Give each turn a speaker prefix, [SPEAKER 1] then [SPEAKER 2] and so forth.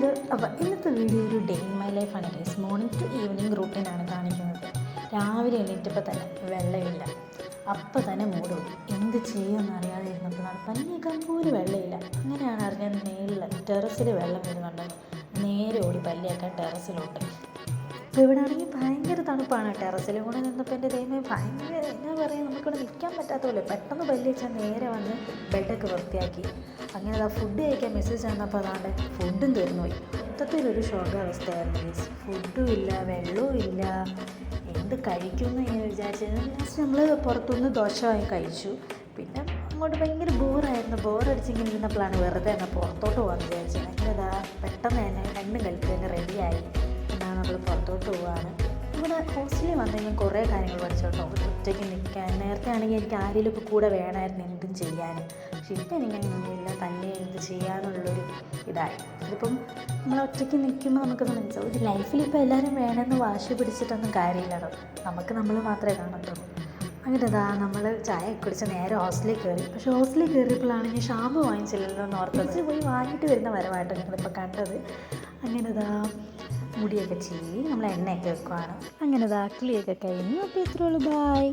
[SPEAKER 1] ഉണ്ട്. അപ്പോൾ ഇന്നത്തെ വീഡിയോ ഒരു ഡേ ഇൻ മൈ ലൈഫാണ് ഗൈസ്. മോർണിംഗ് ടു ഈവനിങ് റൂട്ടീനാണ് കാണിക്കുന്നത്. രാവിലെ എണീറ്റപ്പോൾ തന്നെ വെള്ളമില്ല, അപ്പം തന്നെ മൂട് പോയി. എന്ത് ചെയ്യുമെന്ന് അറിയാതെ ഇരുന്നപ്പോഴാണ് പല്ലിയേക്കാൻ പോലും വെള്ളമില്ല. അങ്ങനെയാണ് അറിഞ്ഞത് മേളിൽ ടെറസിൽ വെള്ളം വരുന്നുണ്ട്. നേരെ ഓടി പല്ലിയേക്കാൻ ടെറസിലോട്ട്. അപ്പോൾ ഇവിടെ ആണെങ്കിൽ ഭയങ്കര തണുപ്പാണ്. ടെറസിലും കൂടെ നിന്നപ്പോൾ എൻ്റെ ദൈവമേ ഭയങ്കര എന്നാ പറയുക, നമുക്കിവിടെ നിൽക്കാൻ പറ്റാത്ത പോലെ. പെട്ടെന്ന് പല്ല് വെച്ചാൽ നേരെ വന്ന് ബെഡൊക്കെ വൃത്തിയാക്കി. അങ്ങനെ ആ ഫുഡ് കഴിക്കാൻ മെസ്സേജ് വന്നപ്പോൾ അതാണ്ട് ഫുഡും തീർന്നുപോയി. മൊത്തത്തിലൊരു ശോകാവസ്ഥയായിരുന്നു മീൻസ്. ഫുഡും ഇല്ല, വെള്ളവും ഇല്ല, എന്ത് കഴിക്കുമെന്ന് ഇങ്ങനെ വിചാരിച്ചത്. ലാസ്റ്റ് നമ്മൾ പുറത്തുനിന്ന് ദോശ വാങ്ങി കഴിച്ചു. പിന്നെ അങ്ങോട്ട് ഭയങ്കര ബോറായിരുന്നു. ബോറടിച്ചിങ്ങനെ ഇരുന്നപ്പോഴാണ് വെറുതെ എന്നാൽ പുറത്തോട്ട് പോകാമെന്ന് വിചാരിച്ചത്. അങ്ങനെ ഇതാ പെട്ടെന്ന് തന്നെ രണ്ടും കളിക്കുക റെഡിയായി. എന്നാൽ നമ്മൾ പുറത്തോട്ട് പോവുകയാണ്. ഇവിടെ ഹോസ്റ്റലിൽ വന്നു കഴിഞ്ഞാൽ കുറേ കാര്യങ്ങൾ പഠിച്ചു കേട്ടോ. ഒറ്റയ്ക്ക് നിൽക്കാൻ. നേരത്തെ ആണെങ്കിൽ എനിക്ക് ആരെങ്കിലും ഒക്കെ കൂടെ വേണമായിരുന്നു എന്തും ചെയ്യാൻ. പക്ഷെ ഇപ്പം എനിക്കങ്ങനെയൊന്നുമില്ല, തന്നെ എന്ത് ചെയ്യാനുള്ളൊരു ഇതായി. ഇതിപ്പം നമ്മൾ ഒറ്റയ്ക്ക് നിൽക്കുമ്പോൾ നമുക്കൊന്ന് മനസ്സിലാവും. ഒരു ലൈഫിലിപ്പോൾ എല്ലാവരും വേണമെന്ന് വാശി പിടിച്ചിട്ടൊന്നും കാര്യമില്ലല്ലോ. നമുക്ക് നമ്മൾ മാത്രമേ കാണത്തുള്ളൂ. അങ്ങനെ ഇതാ നമ്മൾ ചായ കുടിച്ച് നേരെ ഹോസ്റ്റലിൽ കയറി. പക്ഷേ ഹോസ്റ്റലിൽ കയറിയപ്പോഴാണ് ഞാൻ ഷാമ്പു വാങ്ങിച്ചില്ലല്ലോ എന്ന് ഓർത്തത്. പോയി വാങ്ങിയിട്ട് വരുന്ന വരവായിട്ട് ഞങ്ങളിപ്പോൾ കണ്ടത്. അങ്ങനെ ഇതാ മുടിയൊക്കെ ചീവി നമ്മൾ എണ്ണയൊക്കെ വെക്കുവാണ്. അങ്ങനെ ഇതാ കിളിയൊക്കെ കഴിഞ്ഞു. അപ്പോൾ ഇത്രയുള്ളൂ. ബായ്.